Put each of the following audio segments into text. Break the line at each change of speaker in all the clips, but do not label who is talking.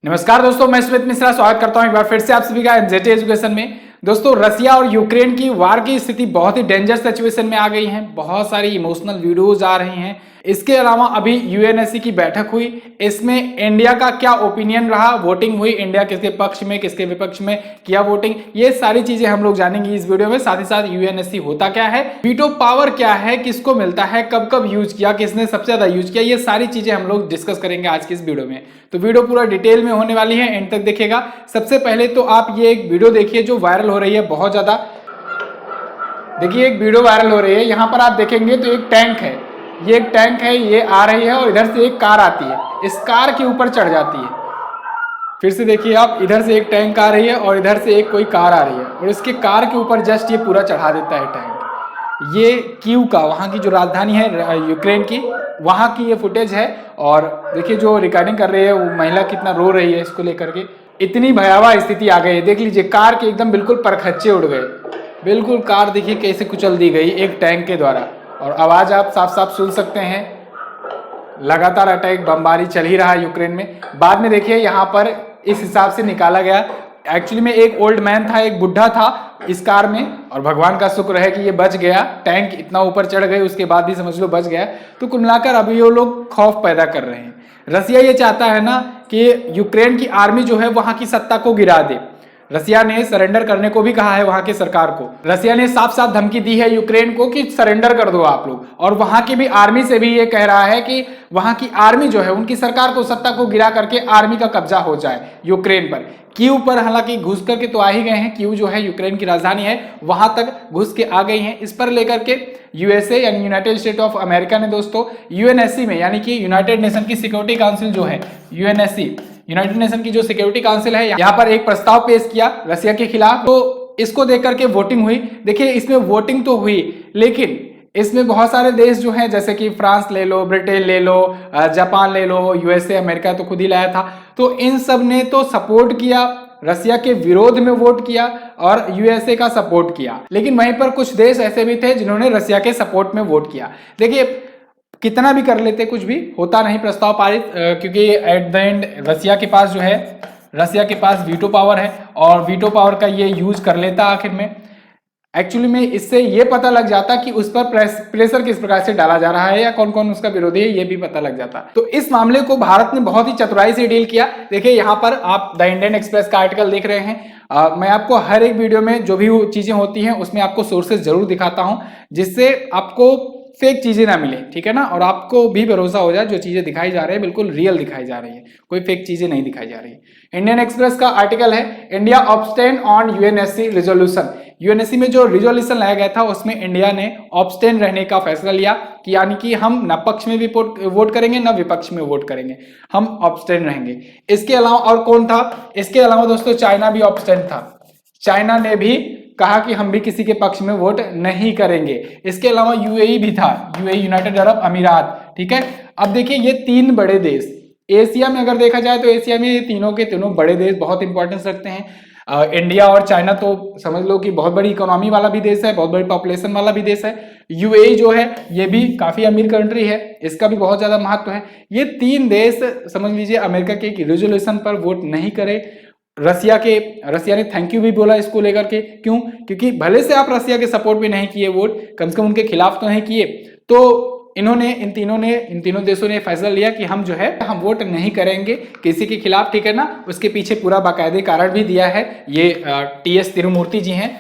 नमस्कार दोस्तों, मैं स्मित मिश्रा स्वागत करता हूं एक बार फिर से आप सभी का एनजेटी एजुकेशन में। दोस्तों, रसिया और यूक्रेन की वार की स्थिति बहुत ही डेंजर सिचुएशन में आ गई है। बहुत सारी इमोशनल वीडियोज आ रही हैं। इसके अलावा अभी यूएनएससी की बैठक हुई, इसमें इंडिया का क्या ओपिनियन रहा, वोटिंग हुई, इंडिया किसके पक्ष में किसके विपक्ष में किया वोटिंग, ये सारी चीजें हम लोग जानेंगे इस वीडियो में। साथ ही साथ यूएनएससी होता क्या है, वीटो पावर क्या है, किसको मिलता है, कब कब यूज किया, किसने सबसे ज्यादा यूज किया, ये सारी चीजें हम लोग डिस्कस करेंगे आज की इस वीडियो में। तो वीडियो पूरा डिटेल में होने वाली है, एंड तक देखिएगा। सबसे पहले तो आप ये एक वीडियो देखिए जो वायरल हो रही है बहुत ज्यादा। देखिए, एक वीडियो वायरल हो रही है, यहाँ पर आप देखेंगे तो एक टैंक है, ये एक टैंक है, ये आ रही है और इधर से एक कार आती है, इस कार के ऊपर चढ़ जाती है। फिर से देखिए आप, इधर से एक टैंक आ रही है और इधर से एक कोई कार आ रही है और इसके कार के ऊपर जस्ट ये पूरा चढ़ा देता है टैंक। ये कीव का, वहाँ की जो राजधानी है यूक्रेन की, वहाँ की ये फुटेज है। और देखिए जो रिकॉर्डिंग कर रही है वो महिला कितना रो रही है इसको लेकर के। इतनी भयावह स्थिति आ गई है, देख लीजिए कार के एकदम बिल्कुल परखच्चे उड़ गए, बिल्कुल कार देखिए कैसे कुचल दी गई एक टैंक के द्वारा। और आवाज आप साफ साफ सुन सकते हैं, लगातार अटैक बमबारी चल ही रहा है यूक्रेन में। बाद में देखिए यहाँ पर इस हिसाब से निकाला गया, एक्चुअली में एक ओल्ड मैन था, एक बुढ़ा था इस कार में, और भगवान का शुक्र है कि ये बच गया। टैंक इतना ऊपर चढ़ गए उसके बाद भी समझ लो बच गया। तो कुल मिलाकर अभी वो लोग खौफ पैदा कर रहे हैं। रसिया ये चाहता है ना कि यूक्रेन की आर्मी जो है वहां की सत्ता को गिरा दे। रसिया ने सरेंडर करने को भी कहा है वहां के सरकार को। रसिया ने साफ साफ धमकी दी है यूक्रेन को कि सरेंडर कर दो आप लोग, और वहां की भी आर्मी से भी ये कह रहा है कि वहां की आर्मी जो है उनकी सरकार को, सत्ता को गिरा करके आर्मी का कब्जा हो जाए यूक्रेन पर। कीव पर हालांकि घुस करके तो आ ही गए हैं, कीव जो है यूक्रेन की राजधानी है, वहां तक घुस के आ गई हैं। इस पर लेकर के यूएसए यानी यूनाइटेड स्टेट ऑफ अमेरिका ने दोस्तों यूएनएससी में, यानी कि यूनाइटेड नेशन की सिक्योरिटी काउंसिल जो है यूएनएससी, यूनाइटेड नेशन की जो सिक्योरिटी काउंसिल है, यहाँ पर एक प्रस्ताव पेश किया रसिया के खिलाफ। तो इसको देख करके वोटिंग हुई। देखिए इसमें वोटिंग तो हुई, लेकिन इसमें बहुत सारे देश जो हैं, जैसे कि फ्रांस ले लो, ब्रिटेन ले लो, जापान ले लो, यूएसए, अमेरिका तो खुद ही लाया था, तो इन सब ने तो सपोर्ट किया, रसिया के विरोध में वोट किया और यूएसए का सपोर्ट किया। लेकिन वहीं पर कुछ देश ऐसे भी थे जिन्होंने रसिया के सपोर्ट में वोट किया। देखिए कितना भी कर लेते कुछ भी होता नहीं प्रस्ताव पारित, क्योंकि एट द एंड रसिया के पास जो है, रसिया के पास वीटो पावर है और वीटो पावर का ये यूज कर लेता आखिर में। एक्चुअली में इससे ये पता लग जाता कि उस पर प्रेशर किस प्रकार से डाला जा रहा है या कौन कौन उसका विरोधी है, ये भी पता लग जाता। तो इस मामले को भारत ने बहुत ही चतुराई से डील किया। देखिए यहाँ पर आप द इंडियन एक्सप्रेस का आर्टिकल देख रहे हैं। मैं आपको हर एक वीडियो में जो भी चीजें होती हैं उसमें आपको सोर्सेज जरूर दिखाता हूं, जिससे आपको फेक चीजें ना मिले, ठीक है ना, और आपको भी भरोसा हो जाए जो चीजें दिखाई जा रही है बिल्कुल रियल दिखाई जा रही है, कोई फेक चीजें नहीं दिखाई जा रही है। इंडियन एक्सप्रेस का आर्टिकल है, India abstain on UNSC resolution. UNSC में जो रिजोल्यूशन लाया गया था उसमें इंडिया ने ऑब्स्टेन रहने का फैसला लिया कि यानी कि हम न पक्ष में भी वोट करेंगे न विपक्ष में वोट करेंगे, हम ऑब्स्टेन रहेंगे। इसके अलावा और कौन था, इसके अलावा दोस्तों चाइना भी ऑब्स्टेन था। चाइना ने भी कहा कि हम भी किसी के पक्ष में वोट नहीं करेंगे। इसके अलावा यूएई भी था, यूएई यूनाइटेड अरब अमीरात, ठीक है। अब देखिए ये तीन बड़े देश, एशिया में अगर देखा जाए तो एशिया में ये तीनों के तीनों बड़े देश बहुत इंपॉर्टेंस रखते हैं। इंडिया और चाइना तो समझ लो कि बहुत बड़ी इकोनॉमी वाला भी देश है, बहुत बड़ी पॉपुलेशन वाला भी देश है। यूएई जो है ये भी काफी अमीर कंट्री है, इसका भी बहुत ज्यादा महत्व है। ये तीन देश समझ लीजिए अमेरिका के रेजोल्यूशन पर वोट नहीं करे। रसिया ने थैंक यू भी बोला इसको लेकर के, क्यों, क्योंकि भले से आप रसिया के सपोर्ट में नहीं किए वोट, कम से कम उनके खिलाफ तो नहीं किए। तो इन तीनों देशों ने फैसला लिया कि हम जो है हम वोट नहीं करेंगे किसी के खिलाफ, ठीक है ना। उसके पीछे पूरा बाकायदे कारण भी दिया है। ये टीएस तिरुमूर्ति जी हैं,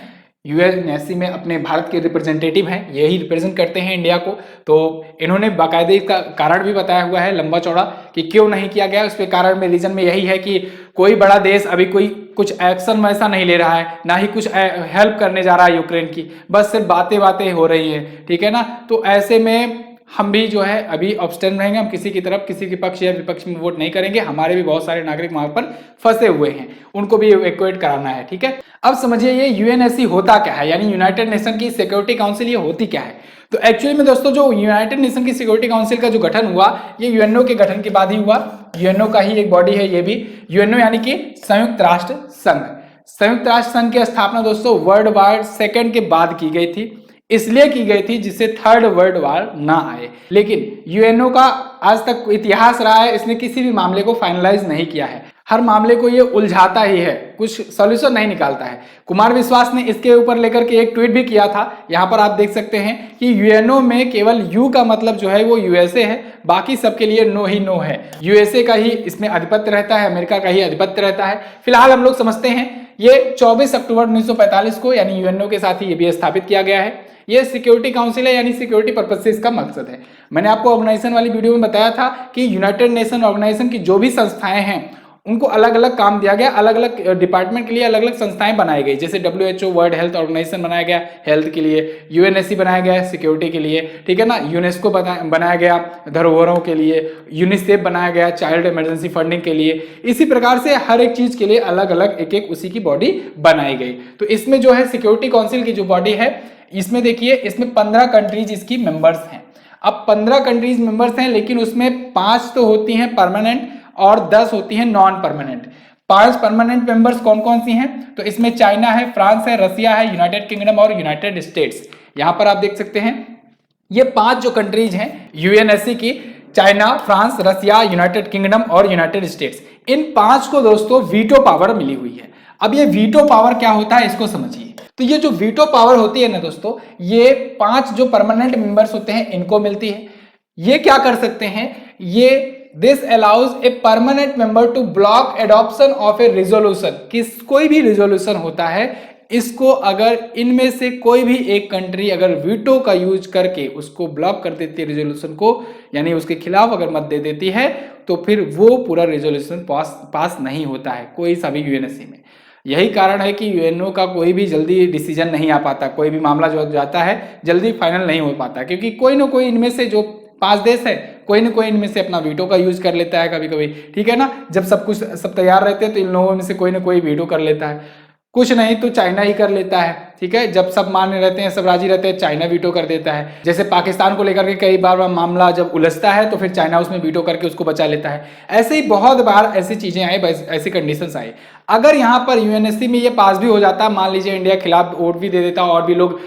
यूएनएससी में अपने भारत के रिप्रेजेंटेटिव हैं, यही रिप्रेजेंट करते हैं इंडिया को। तो इन्होंने बाकायदे का कारण भी बताया हुआ है लंबा चौड़ा कि क्यों नहीं किया गया। उस पे कारण में रीजन में यही है कि कोई बड़ा देश अभी कोई कुछ एक्शन वैसा नहीं ले रहा है, ना ही कुछ हेल्प करने जा रहा है यूक्रेन की, बस सिर्फ बातें बातें हो रही है, ठीक है ना। तो ऐसे में हम भी जो है अभी ऑब्स्टेन रहेंगे, हम किसी की तरफ किसी के पक्ष या विपक्ष में वोट नहीं करेंगे। हमारे भी बहुत सारे नागरिक वहां पर फंसे हुए हैं, उनको भी इवैक्यूएट कराना है, ठीक है। अब समझिए ये यूएनएससी होता क्या है, यानी यूनाइटेड नेशन की सिक्योरिटी काउंसिल, ये होती क्या है। तो एक्चुअली में दोस्तों जो यूनाइटेड नेशन की सिक्योरिटी काउंसिल का जो गठन हुआ, ये यूएनओ के गठन के बाद ही हुआ। यूएनओ का ही एक बॉडी है ये भी, यूएनओ यानी कि संयुक्त राष्ट्र संघ। संयुक्त राष्ट्र संघ की स्थापना दोस्तों वर्ल्ड वार सेकेंड के बाद की गई थी, इसलिए की गई थी जिससे थर्ड वर्ल्ड वार ना आए। लेकिन यूएनओ का आज तक इतिहास रहा है, इसने किसी भी मामले को फाइनलाइज नहीं किया है। हर मामले को ये उलझाता ही है, कुछ सॉल्यूशन नहीं निकालता है। कुमार विश्वास ने इसके ऊपर लेकर के एक ट्वीट भी किया था। यहाँ पर आप देख सकते हैं कि यूएनओ में केवल यू का मतलब जो है वो यूएसए है, बाकी सबके लिए नो ही नो है। यूएसए का ही इसमें आधिपत्य रहता है, अमेरिका का ही आधिपत्य रहता है। फिलहाल हम लोग समझते हैं ये 24 अक्टूबर 1945 को यानी यूएनओ के साथ ही ये भी स्थापित किया गया है। ये सिक्योरिटी काउंसिल है, यानी सिक्योरिटी पर्पज से इसका मकसद है। मैंने आपको ऑर्गेनाइजेशन वाली वीडियो में बताया था कि यूनाइटेड नेशन ऑर्गेनाइजेशन की जो भी संस्थाएं हैं उनको अलग अलग काम दिया गया, अलग अलग डिपार्टमेंट के लिए अलग अलग संस्थाएं बनाई गई। जैसे WHO वर्ल्ड हेल्थ ऑर्गेनाइजेशन बनाया गया हेल्थ के लिए, UNSC बनाया गया सिक्योरिटी के लिए, ठीक है ना, यूनेस्को बनाया गया धरोहरों के लिए, यूनिसेफ बनाया गया चाइल्ड इमरजेंसी फंडिंग के लिए। इसी प्रकार से हर एक चीज के लिए अलग अलग एक एक उसी की बॉडी बनाई गई। तो इसमें जो है सिक्योरिटी काउंसिल की जो बॉडी है, इसमें देखिए इसमें 15 कंट्रीज इसकी मेंबर्स हैं। अब 15 कंट्रीज मेंबर्स हैं, लेकिन उसमें 5 तो होती हैं परमानेंट और 10 होती हैं नॉन परमानेंट। 5 परमानेंट मेंबर्स कौन कौन सी हैं? तो इसमें चाइना है, फ्रांस है, रसिया है, यूनाइटेड किंगडम और यूनाइटेड स्टेट्स। यहां पर आप देख सकते हैं ये 5 जो कंट्रीज हैं यूएनएससी की, चाइना, फ्रांस, रसिया, यूनाइटेड किंगडम और यूनाइटेड स्टेट्स, इन 5 को दोस्तों वीटो पावर मिली हुई है। अब ये वीटो पावर क्या होता है इसको समझिए। तो ये जो वीटो पावर होती है ना दोस्तों, ये 5 जो परमानेंट मेंबर्स होते हैं इनको मिलती है। ये क्या कर सकते हैं, ये this allows a permanent member to block adoption of a resolution. कोई भी रिजोल्यूशन होता है, इसको अगर इनमें से कोई भी एक कंट्री अगर वीटो का यूज करके उसको ब्लॉक कर देती है रिजोल्यूशन को, यानी उसके खिलाफ अगर मत दे देती है, तो फिर वो पूरा रिजोल्यूशन पास नहीं होता है कोई सा भी यूएनएससी में। यही कारण है कि यूएनओ का कोई भी जल्दी डिसीजन नहीं आ पाता, कोई भी मामला जो जाता है जल्दी फाइनल नहीं हो पाता, क्योंकि कोई ना कोई इनमें से जो 5 देश है, कोई ना कोई इनमें से अपना वीटो का यूज कर लेता है कभी कभी, ठीक है ना। जब सब तैयार रहते हैं तो इन लोगों में से कोई ना कोई वीटो कर लेता है। कुछ नहीं तो चाइना ही कर लेता है, ठीक है। जब सब मान्य रहते हैं, सब राजी रहते हैं, चाइना वीटो कर देता है। जैसे पाकिस्तान को लेकर के कई बार मामला जब उलझता है तो फिर चाइना उसमें वीटो करके उसको बचा लेता है। ऐसे ही बहुत बार ऐसी चीजें आई, ऐसी कंडीशंस आई। अगर यहाँ पर यूएनएससी में ये पास भी हो जाता, मान लीजिए इंडिया खिलाफ वोट भी दे देता और भी लोग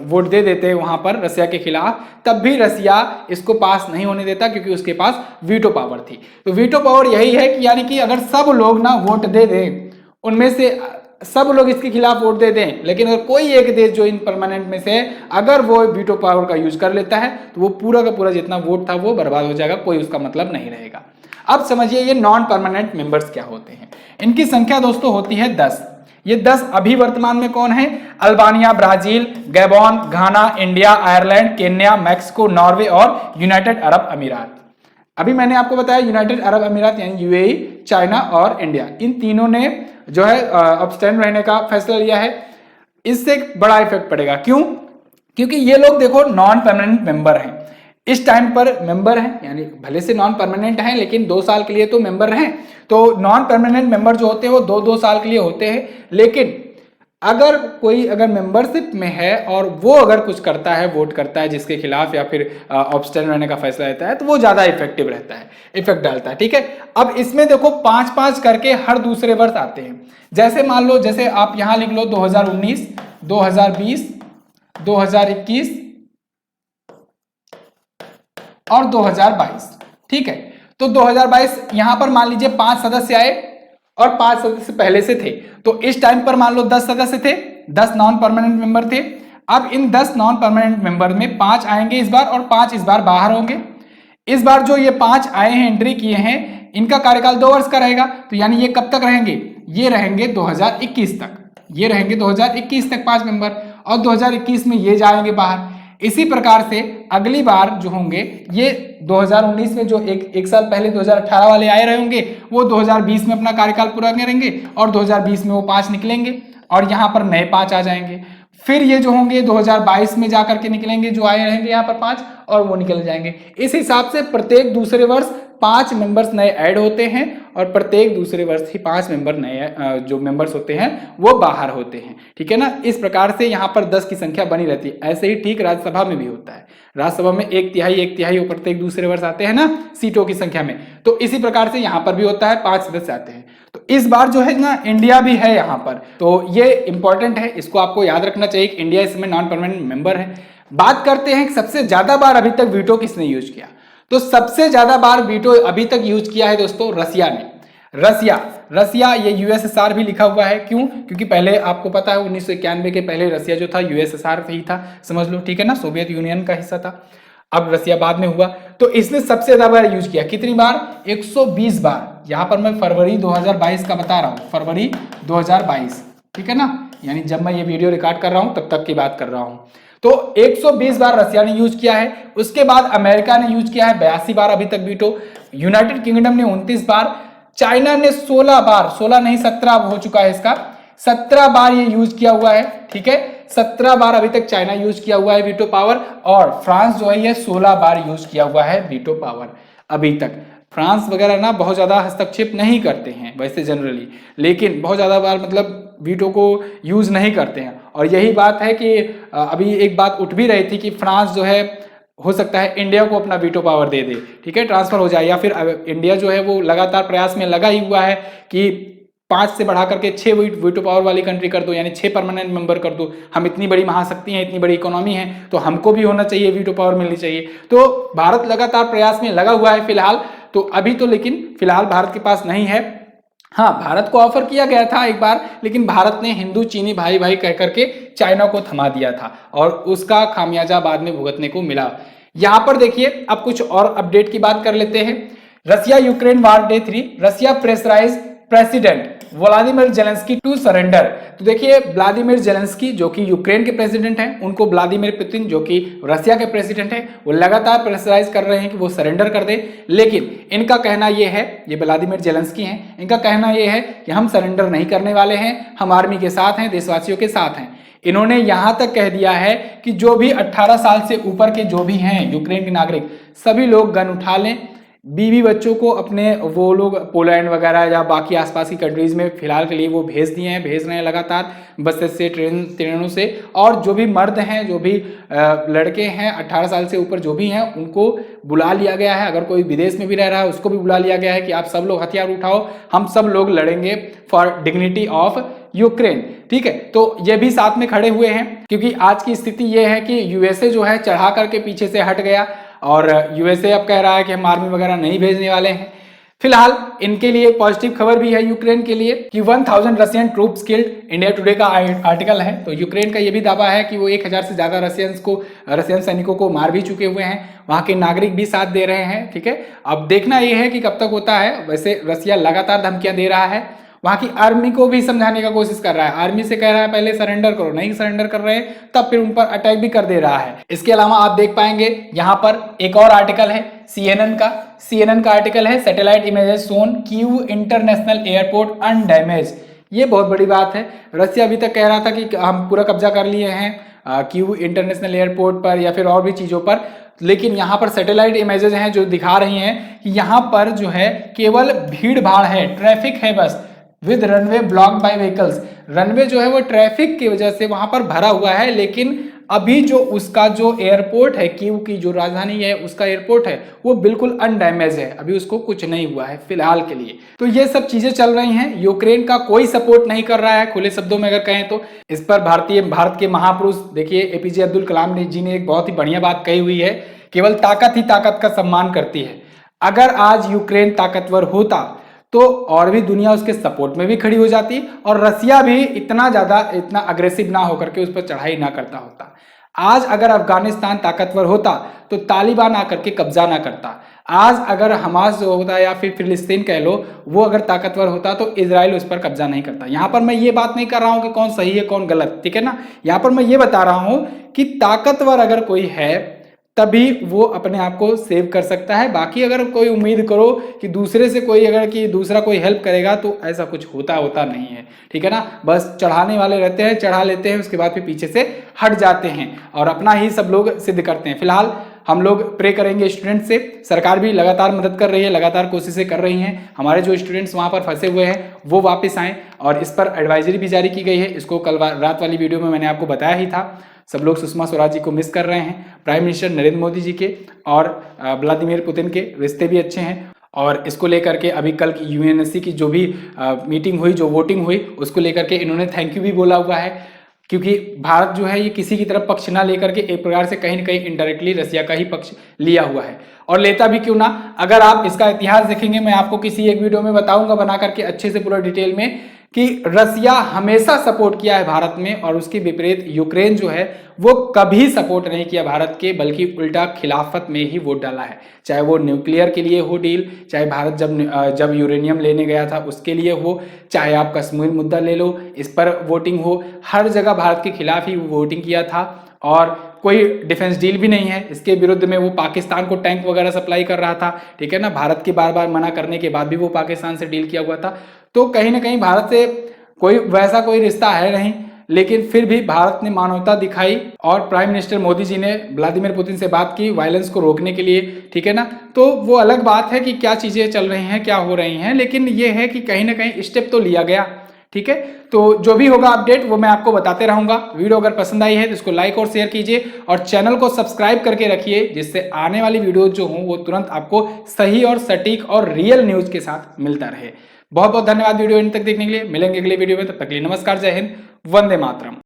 वोट दे देते वहां पर रसिया के खिलाफ, तब भी रसिया इसको पास नहीं होने देता क्योंकि उसके पास वीटो पावर थी। तो वीटो पावर यही है कि यानी कि अगर सब लोग ना वोट दे दें, उनमें से सब लोग इसके खिलाफ वोट दे दें, लेकिन अगर कोई एक देश जो इन परमानेंट में से अगर वो वीटो पावर का यूज कर लेता है तो वो पूरा का पूरा जितना वोट था वो बर्बाद हो जाएगा, कोई उसका मतलब नहीं रहेगा। अब समझिए ये नॉन परमानेंट मेंबर्स क्या होते हैं। इनकी संख्या दोस्तों होती है 10। ये 10 अभी वर्तमान में कौन है? Albania, Brazil, Gabon, Ghana, India, Ireland, Kenya, Mexico, Norway और यूनाइटेड अरब अमीरात। अभी मैंने आपको बताया यूनाइटेड अरब अमीरात यानी यूएई, चाइना और इंडिया, इन तीनों ने जो है अब्सटेंड रहने का फैसला लिया है। इससे बड़ा इफेक्ट पड़ेगा, क्यों? क्योंकि ये लोग देखो नॉन परमानेंट मेंबर हैं, इस टाइम पर मेंबर हैं, यानी भले से नॉन परमानेंट हैं लेकिन 2 साल के लिए तो मेंबर हैं। तो नॉन परमानेंट मेंबर जो होते हैं वो 2-2 साल के लिए होते हैं, लेकिन अगर कोई मेंबरशिप में है और वो अगर कुछ करता है, वोट करता है जिसके खिलाफ या फिर ऑब्स्टेन रहने का फैसला लेता है, तो वो ज्यादा इफेक्टिव रहता है, इफेक्ट डालता है, ठीक है। अब इसमें देखो 5-5 करके हर दूसरे वर्ष आते हैं। जैसे मान लो, जैसे आप यहां लिख लो 2019, 2020, 2021 और 2022, ठीक है। तो 2022 यहां पर मान लीजिए 5 सदस्य आए और 5 सदस्य पहले से थे, तो इस टाइम पर मान लो 10 सदस्य थे, 10 नॉन परमानेंट मेंबर थे। अब इन 10 नॉन परमानेंट मेंबर में 5 आएंगे इस बार और 5 इस बार बाहर होंगे। इस बार जो ये 5 आए हैं, एंट्री किए हैं, इनका कार्यकाल 2 वर्ष का रहेगा। तो यानी ये कब तक रहेंगे? ये रहेंगे 2021 तक, ये रहेंगे 2021 तक 5 मेंबर, और 2021 में ये जाएंगे बाहर। इसी प्रकार से अगली बार जो होंगे ये 2019 में जो एक साल पहले 2018 वाले आए रहे होंगे, वो 2020 में अपना कार्यकाल पूरा करेंगे और 2020 में वो 5 निकलेंगे और यहाँ पर नए 5 आ जाएंगे। फिर ये जो होंगे 2022 में जाकर के निकलेंगे, जो आए रहेंगे यहाँ पर 5 और वो निकल जाएंगे। इस हिसाब से प्रत्येक दूसरे वर्ष 5 मेंबर्स नए ऐड होते हैं और प्रत्येक दूसरे वर्ष ही 5 मेंबर नए जो मेंबर्स होते हैं वो बाहर होते हैं, ठीक है ना। इस प्रकार से यहाँ पर 10 की संख्या बनी रहती है। ऐसे ही ठीक राज्यसभा में भी होता है। राज्यसभा में 1/3 प्रत्येक दूसरे वर्ष आते हैं ना सीटों की संख्या में, तो इसी प्रकार से यहाँ पर भी होता है, 5 सदस्य आते हैं। तो इस बार जो है ना इंडिया भी है यहाँ पर, तो ये इंपॉर्टेंट है, इसको आपको याद रखना चाहिए कि इंडिया इसमें नॉन परमानेंट मेंबर है। बात करते हैं कि सबसे ज्यादा बार अभी तक वीटो किसने यूज किया। तो सबसे ज्यादा बार वीटो अभी तक यूज किया है दोस्तों रसिया ने। रसिया रसिया ये यूएसएसआर भी लिखा हुआ है। क्यों? क्योंकि पहले आपको पता है 1991 के पहले रसिया जो था यूएसएसआर ही था, समझ लो, ठीक है ना, सोवियत यूनियन का हिस्सा था। अब रसिया बाद में हुआ, तो इसने सबसे ज्यादा बार यूज किया। कितनी बार? 120 बार। यहां पर मैं फरवरी 2022 का बता रहा हूं, फरवरी 2022, ठीक है ना, यानी जब मैं ये वीडियो रिकॉर्ड कर रहा हूं तब तक की बात कर रहा हूं। तो 120 बार रसिया ने यूज किया है। उसके बाद अमेरिका ने यूज किया है 82 बार अभी तक वीटो, यूनाइटेड किंगडम ने 29 बार, चाइना ने 16 बार, 16 नहीं 17 हो चुका है इसका, 17 बार ये यूज किया हुआ है, ठीक है, 17 बार अभी तक चाइना यूज किया हुआ है वीटो पावर, और फ्रांस जो है ये 16 बार यूज किया हुआ है वीटो पावर अभी तक। फ्रांस वगैरह ना बहुत ज्यादा हस्तक्षेप नहीं करते हैं वैसे जनरली, लेकिन बहुत ज्यादा बार मतलब वीटो को यूज नहीं करते हैं। और यही बात है कि अभी एक बात उठ भी रही थी कि फ्रांस जो है हो सकता है इंडिया को अपना वीटो पावर दे दे, ठीक है, ट्रांसफर हो जाए, या फिर इंडिया जो है वो लगातार प्रयास में लगा ही हुआ है कि 5 से बढ़ा करके 6 वीटो पावर वाली कंट्री कर दो, यानी 6 परमानेंट मेंबर कर दो। हम इतनी बड़ी महाशक्ति हैं, इतनी बड़ी इकोनॉमी है, तो हमको भी होना चाहिए, वीटो पावर मिलनी चाहिए। तो भारत लगातार प्रयास में लगा हुआ है फिलहाल, तो अभी तो लेकिन फिलहाल भारत के पास नहीं है। हाँ, भारत को ऑफर किया गया था एक बार, लेकिन भारत ने हिंदू चीनी भाई भाई कह करके चाइना को थमा दिया था, और उसका खामियाजा बाद में भुगतने को मिला। यहां पर देखिए, अब कुछ और अपडेट की बात कर लेते हैं। Russia Ukraine war day 3, Russia pressurise president Vladimir Zelensky to surrender. तो देखिए, व्लादिमीर जेलेंस्की जो कि यूक्रेन के प्रेसिडेंट हैं, उनको व्लादिमीर पुतिन जो कि रसिया के प्रेसिडेंट हैं, वो लगातार प्रेशराइज कर रहे हैं कि वो सरेंडर कर दे। लेकिन इनका कहना ये है, ये व्लादिमीर जेलेंस्की हैं, इनका कहना ये है कि हम सरेंडर नहीं करने वाले हैं, हम आर्मी के साथ हैं, देशवासियों के साथ हैं। इन्होंने यहां तक कह दिया है कि जो भी 18 साल से ऊपर के जो भी हैं यूक्रेन के नागरिक, सभी लोग गन उठा लें, बीवी बच्चों को अपने वो लोग पोलैंड वगैरह या बाकी आसपास की कंट्रीज में फिलहाल के लिए वो भेज दिए हैं, भेज रहे हैं लगातार बसेस से, ट्रेनों से। और जो भी मर्द हैं, जो भी लड़के हैं 18 साल से ऊपर जो भी हैं, उनको बुला लिया गया है। अगर कोई विदेश में भी रह रहा है उसको भी बुला लिया गया है कि आप सब लोग हथियार उठाओ, हम सब लोग लड़ेंगे फॉर डिग्निटी ऑफ यूक्रेन, ठीक है। तो ये भी साथ में खड़े हुए हैं, क्योंकि आज की स्थिति ये है कि यूएसए जो है चढ़ा करके पीछे से हट गया, और यूएसए अब कह रहा है कि हम आर्मी वगैरह नहीं भेजने वाले हैं। फिलहाल इनके लिए पॉजिटिव खबर भी है यूक्रेन के लिए कि 1000 Russian troops killed, India today का आर्टिकल है। तो यूक्रेन का ये भी दावा है कि वो 1000 से ज्यादा रशियन सैनिकों को मार भी चुके हुए हैं। वहां के नागरिक भी साथ दे रहे हैं, ठीक है। अब देखना ये है कि कब तक होता है। वैसे रसिया लगातार धमकियां दे रहा है, वहां की आर्मी को भी समझाने का कोशिश कर रहा है, आर्मी से कह रहा है पहले सरेंडर करो, नहीं सरेंडर कर रहे हैं तब फिर उन पर अटैक भी कर दे रहा है। इसके अलावा आप देख पाएंगे यहाँ पर एक और आर्टिकल है CNN का आर्टिकल है, सैटेलाइट इमेजेस सोन कीव इंटरनेशनल एयरपोर्ट अनडैमेज। ये बहुत बड़ी बात है। रसिया अभी तक कह रहा था कि हम पूरा कब्जा कर लिए हैं कीव इंटरनेशनल एयरपोर्ट पर या फिर और भी चीजों पर, लेकिन यहाँ पर सैटेलाइट इमेजेस हैं जो दिखा रही हैं कि यहाँ पर जो है केवल भीड़ भाड़ है, ट्रैफिक है बस, with runway block bye vehicles. Runway जो है वो ट्रैफिक की वजह से वहां पर भरा हुआ है, लेकिन अभी जो उसका जो एयरपोर्ट है, कीव की जो राजधानी है उसका एयरपोर्ट है, वो बिल्कुल अनडैमेज है, अभी उसको कुछ नहीं हुआ है फिलहाल के लिए। तो ये सब चीजें चल रही हैं। यूक्रेन का कोई सपोर्ट नहीं कर रहा है, खुले शब्दों में अगर कहें तो। इस पर भारत के महापुरुष देखिए एपीजे अब्दुल कलाम जी ने एक बहुत ही बढ़िया बात कही हुई है, केवल ताकत ही ताकत का सम्मान करती है। अगर आज यूक्रेन ताकतवर होता तो और भी दुनिया उसके सपोर्ट में भी खड़ी हो जाती, और रसिया भी इतना अग्रेसिव ना होकर के उस पर चढ़ाई ना करता होता। आज अगर अफगानिस्तान ताकतवर होता तो तालिबान आकर के कब्जा ना करता। आज अगर हमास जो होता या फिर फिलिस्तीन कह लो, वो अगर ताकतवर होता तो इजराइल उस पर कब्जा नहीं करता। यहाँ पर मैं ये बात नहीं कर रहा हूँ कि कौन सही है कौन गलत, ठीक है ना। यहाँ पर मैं ये बता रहा हूँ कि ताकतवर अगर कोई है तभी वो अपने आप को सेव कर सकता है। बाकी अगर कोई उम्मीद करो कि दूसरे से कोई दूसरा कोई हेल्प करेगा तो ऐसा कुछ होता नहीं है, ठीक है ना। बस चढ़ाने वाले रहते हैं, चढ़ा लेते हैं, उसके बाद फिर पीछे से हट जाते हैं और अपना ही सब लोग सिद्ध करते हैं। फिलहाल हम लोग प्रे करेंगे स्टूडेंट से, सरकार भी लगातार मदद कर रही है, लगातार कोशिशें कर रही हैं। हमारे जो स्टूडेंट्स वहाँ पर फंसे हुए हैं वो वापस आएँ, और इस पर एडवाइजरी भी जारी की गई है। इसको कल रात वाली वीडियो में मैंने आपको बताया ही था। सब लोग सुषमा स्वराज जी को मिस कर रहे हैं, प्राइम मिनिस्टर नरेंद्र मोदी जी के और व्लादिमीर पुतिन के रिश्ते भी अच्छे हैं। और इसको लेकर के अभी कल की यूएनएससी की जो भी मीटिंग हुई, जो वोटिंग हुई, उसको लेकर के इन्होंने थैंक यू भी बोला हुआ है। क्योंकि भारत जो है ये किसी की तरफ पक्ष ना लेकर के एक प्रकार से कहीं न कहीं इनडायरेक्टली रसिया का ही पक्ष लिया हुआ है, और लेता भी क्यों ना। अगर आप इसका इतिहास देखेंगे, मैं आपको किसी एक वीडियो में बताऊंगा बना करके अच्छे से पूरा डिटेल में, कि रसिया हमेशा सपोर्ट किया है भारत में, और उसके विपरीत यूक्रेन जो है वो कभी सपोर्ट नहीं किया भारत के, बल्कि उल्टा खिलाफत में ही वोट डाला है। चाहे वो न्यूक्लियर के लिए हो डील, चाहे भारत जब यूरेनियम लेने गया था उसके लिए हो, चाहे आप कश्मीर मुद्दा ले लो, इस पर वोटिंग हो, हर जगह भारत के खिलाफ ही वोटिंग किया था। और कोई डिफेंस डील भी नहीं है इसके विरुद्ध में, वो पाकिस्तान को टैंक वगैरह सप्लाई कर रहा था, ठीक है ना। भारत की बार बार मना करने के बाद भी वो पाकिस्तान से डील किया हुआ था। तो कहीं ना कहीं भारत से कोई रिश्ता है नहीं, लेकिन फिर भी भारत ने मानवता दिखाई, और प्राइम मिनिस्टर मोदी जी ने व्लादिमीर पुतिन से बात की वायलेंस को रोकने के लिए, ठीक है ना। तो वो अलग बात है कि क्या चीजें चल रही हैं, क्या हो रही हैं, लेकिन ये है कि कहीं ना कहीं स्टेप तो लिया गया, ठीक है। तो जो भी होगा अपडेट वो मैं आपको बताते रहूंगा। वीडियो अगर पसंद आई है तो इसको लाइक और शेयर कीजिए, और चैनल को सब्सक्राइब करके रखिए, जिससे आने वाली वीडियो जो हों वो तुरंत आपको सही और सटीक और रियल न्यूज के साथ मिलता रहे। बहुत बहुत धन्यवाद वीडियो इन तक देखने के लिए। मिलेंगे अगले वीडियो में, तब तक के लिए नमस्कार, जय हिंद, वंदे मातरम।